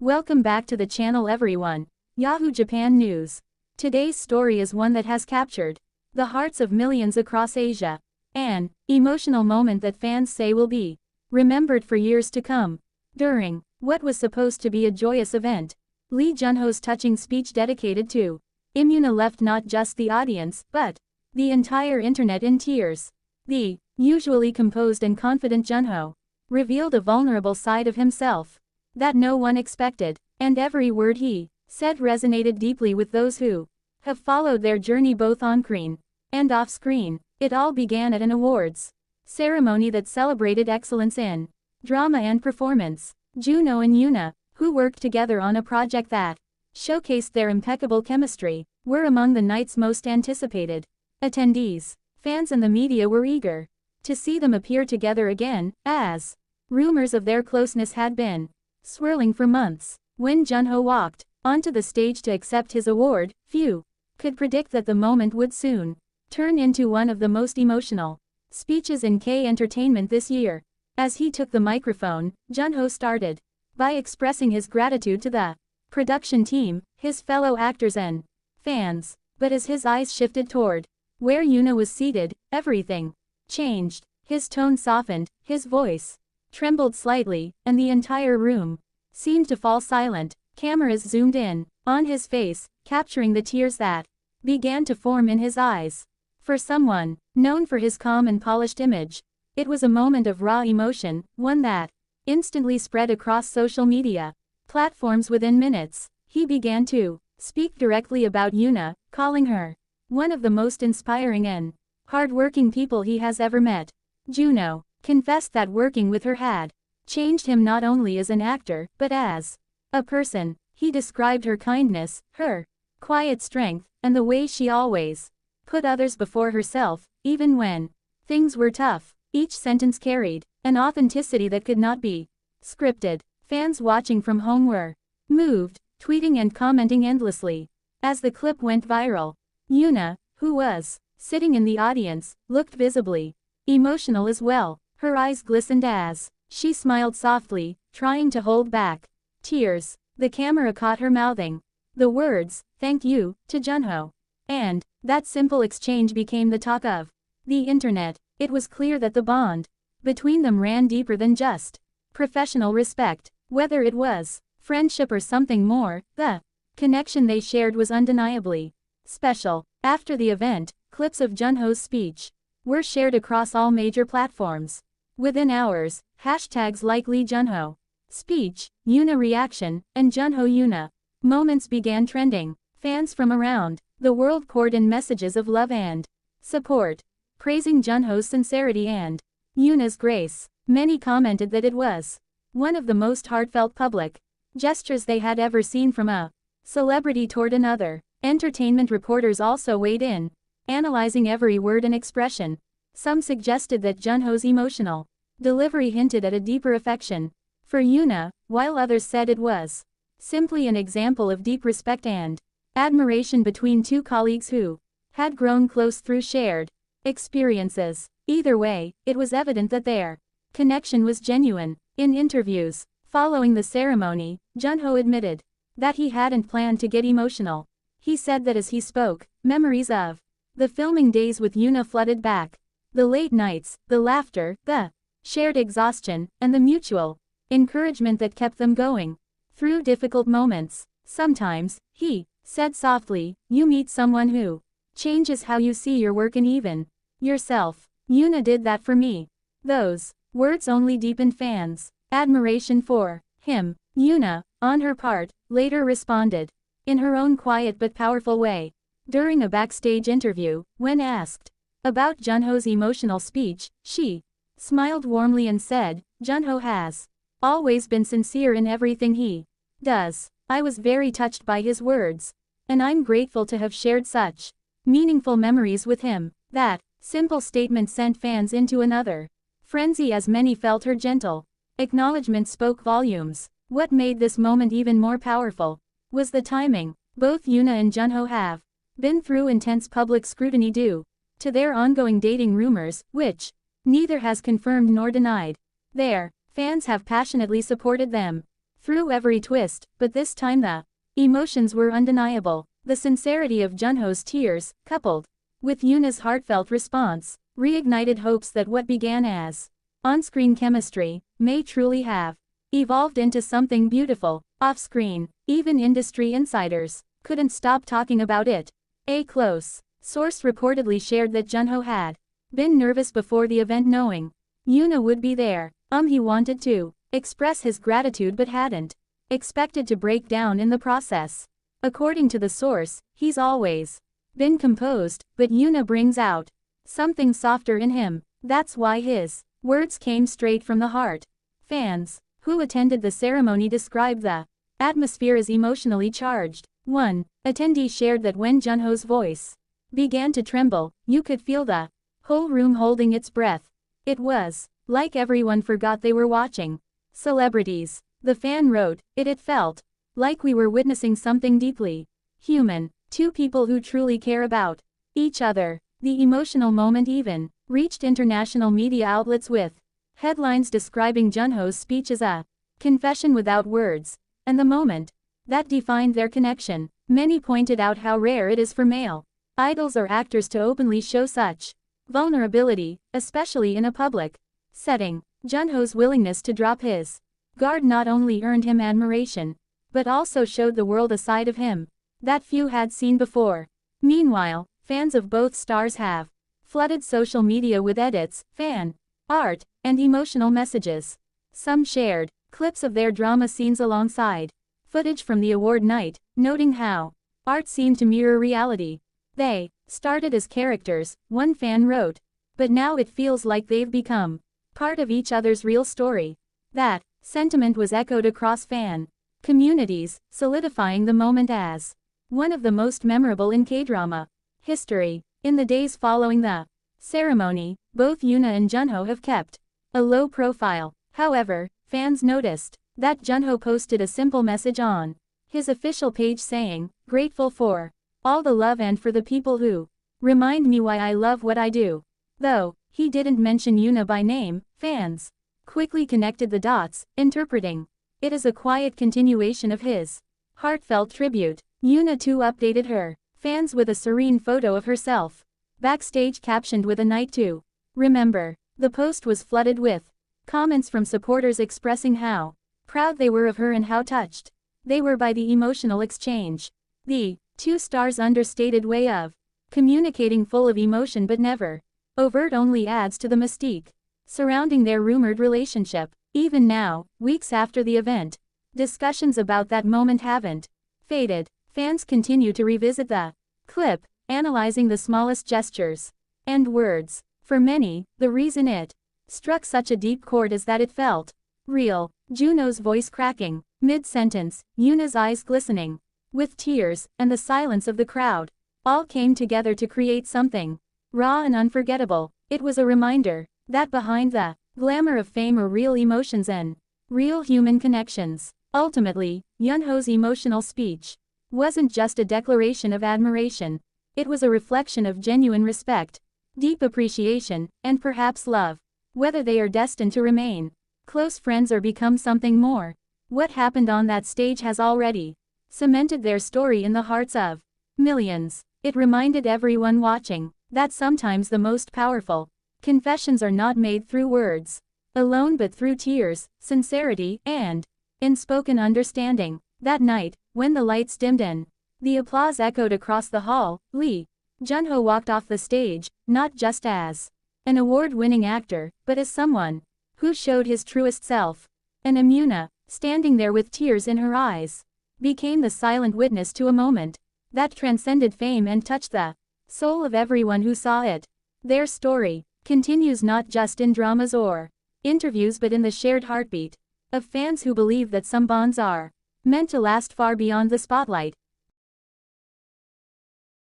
Welcome back to the channel everyone. Yahoo Japan News. Today's story is one that has captured the hearts of millions across Asia. An emotional moment that fans say will be remembered for years to come. During what was supposed to be a joyous event, Lee Junho's touching speech dedicated to Yoona left not just the audience, but the entire internet in tears. The usually composed and confident Junho revealed a vulnerable side of himself that no one expected, and every word he said resonated deeply with those who have followed their journey both on-screen and off-screen. It all began at an awards ceremony that celebrated excellence in drama and performance. Junho and Yoona, who worked together on a project that showcased their impeccable chemistry, were among the night's most anticipated attendees. Fans and the media were eager to see them appear together again, as rumors of their closeness had been swirling for months. When Junho walked onto the stage to accept his award, few could predict that the moment would soon turn into one of the most emotional speeches in K-entertainment this year. As he took the microphone, Junho started by expressing his gratitude to the production team, his fellow actors and fans. But as his eyes shifted toward where Yoona was seated, everything changed. His tone softened, his voice trembled slightly, and the entire room seemed to fall silent. Cameras zoomed in on his face, capturing the tears that began to form in his eyes. For someone known for his calm and polished image, it was a moment of raw emotion, one that instantly spread across social media platforms within minutes. He began to speak directly about Yoona, calling her one of the most inspiring and hard-working people he has ever met. Junho confessed that working with her had changed him not only as an actor, but as a person. He described her kindness, her quiet strength, and the way she always put others before herself, even when things were tough. Each sentence carried an authenticity that could not be scripted. Fans watching from home were moved, tweeting and commenting endlessly. As the clip went viral, Yoona, who was sitting in the audience, looked visibly emotional as well. Her eyes glistened as she smiled softly, trying to hold back tears. The camera caught her mouthing the words, "Thank you," to Junho. And that simple exchange became the talk of the internet. It was clear that the bond between them ran deeper than just professional respect. Whether it was friendship or something more, the connection they shared was undeniably special. After the event, clips of Junho's speech were shared across all major platforms. Within hours, hashtags like Lee Junho speech, Yoona reaction, and Junho Yoona moments began trending. Fans from around the world poured in messages of love and support, praising Junho's sincerity and Yoona's grace. Many commented that it was one of the most heartfelt public gestures they had ever seen from a celebrity toward another. Entertainment reporters also weighed in, analyzing every word and expression. Some suggested that Junho's emotional delivery hinted at a deeper affection for Yoona, while others said it was simply an example of deep respect and admiration between two colleagues who had grown close through shared experiences. Either way, it was evident that their connection was genuine. In interviews following the ceremony, Junho admitted that he hadn't planned to get emotional. He said that as he spoke, memories of the filming days with Yoona flooded back. The late nights, the laughter, the shared exhaustion, and the mutual encouragement that kept them going through difficult moments. Sometimes, he said softly, you meet someone who changes how you see your work and even yourself. Yoona did that for me. Those words only deepened fans' admiration for him. Yoona, on her part, later responded in her own quiet but powerful way. During a backstage interview, when asked about Junho's emotional speech, she smiled warmly and said, "Junho has always been sincere in everything he does. I was very touched by his words, and I'm grateful to have shared such meaningful memories with him." That simple statement sent fans into another frenzy as many felt her gentle acknowledgement spoke volumes. What made this moment even more powerful was the timing. Both Yoona and Junho have been through intense public scrutiny due to their ongoing dating rumors, which neither has confirmed nor denied. Their fans have passionately supported them through every twist, but this time the emotions were undeniable. The sincerity of Junho's tears, coupled with Yoona's heartfelt response, reignited hopes that what began as on-screen chemistry may truly have evolved into something beautiful off-screen. Even industry insiders couldn't stop talking about it. A close source reportedly shared that Junho had been nervous before the event, knowing Yoona would be there. He wanted to express his gratitude but hadn't expected to break down in the process. According to the source, he's always been composed, but Yoona brings out something softer in him. That's why his words came straight from the heart. Fans who attended the ceremony described the atmosphere as emotionally charged. One attendee shared that when Junho's voice began to tremble, you could feel the whole room holding its breath. It was like everyone forgot they were watching celebrities. The fan wrote, it felt like we were witnessing something deeply human, two people who truly care about each other. The emotional moment even reached international media outlets with headlines describing Junho's speech as a confession without words, and the moment that defined their connection. Many pointed out how rare it is for male idols or actors to openly show such vulnerability, especially in a public setting. Junho's willingness to drop his guard not only earned him admiration, but also showed the world a side of him that few had seen before. Meanwhile, fans of both stars have flooded social media with edits, fan art, and emotional messages. Some shared clips of their drama scenes alongside footage from the award night, noting how art seemed to mirror reality. They started as characters, one fan wrote, but now it feels like they've become part of each other's real story. That sentiment was echoed across fan communities, solidifying the moment as one of the most memorable in K-drama history. In the days following the ceremony, both Yoona and Junho have kept a low profile. However, fans noticed that Junho posted a simple message on his official page saying, "Grateful for all the love and for the people who remind me why I love what I do." Though he didn't mention Yoona by name, fans quickly connected the dots, interpreting it as a quiet continuation of his heartfelt tribute. Yoona too updated her fans with a serene photo of herself backstage, captioned with "a night to remember." The post was flooded with comments from supporters expressing how proud they were of her and how touched they were by the emotional exchange. The two stars' understated way of communicating, full of emotion but never overt, only adds to the mystique surrounding their rumored relationship. Even now, weeks after the event, discussions about that moment haven't faded. Fans continue to revisit the clip, analyzing the smallest gestures and words. For many, the reason it struck such a deep chord is that it felt real. Junho's voice cracking mid-sentence, Yoona's eyes glistening with tears, and the silence of the crowd all came together to create something raw and unforgettable. It was a reminder that behind the glamour of fame are real emotions and real human connections. Ultimately, Junho's emotional speech wasn't just a declaration of admiration. It was a reflection of genuine respect, deep appreciation, and perhaps love. Whether they are destined to remain close friends or become something more, what happened on that stage has already cemented their story in the hearts of millions. It reminded everyone watching that sometimes the most powerful confessions are not made through words alone but through tears, sincerity, and unspoken understanding. That night, when the lights dimmed and the applause echoed across the hall, Junho walked off the stage, not just as an award-winning actor, but as someone who showed his truest self. And Yoona, standing there with tears in her eyes, became the silent witness to a moment that transcended fame and touched the soul of everyone who saw it. Their story continues not just in dramas or interviews but in the shared heartbeat of fans who believe that some bonds are meant to last far beyond the spotlight.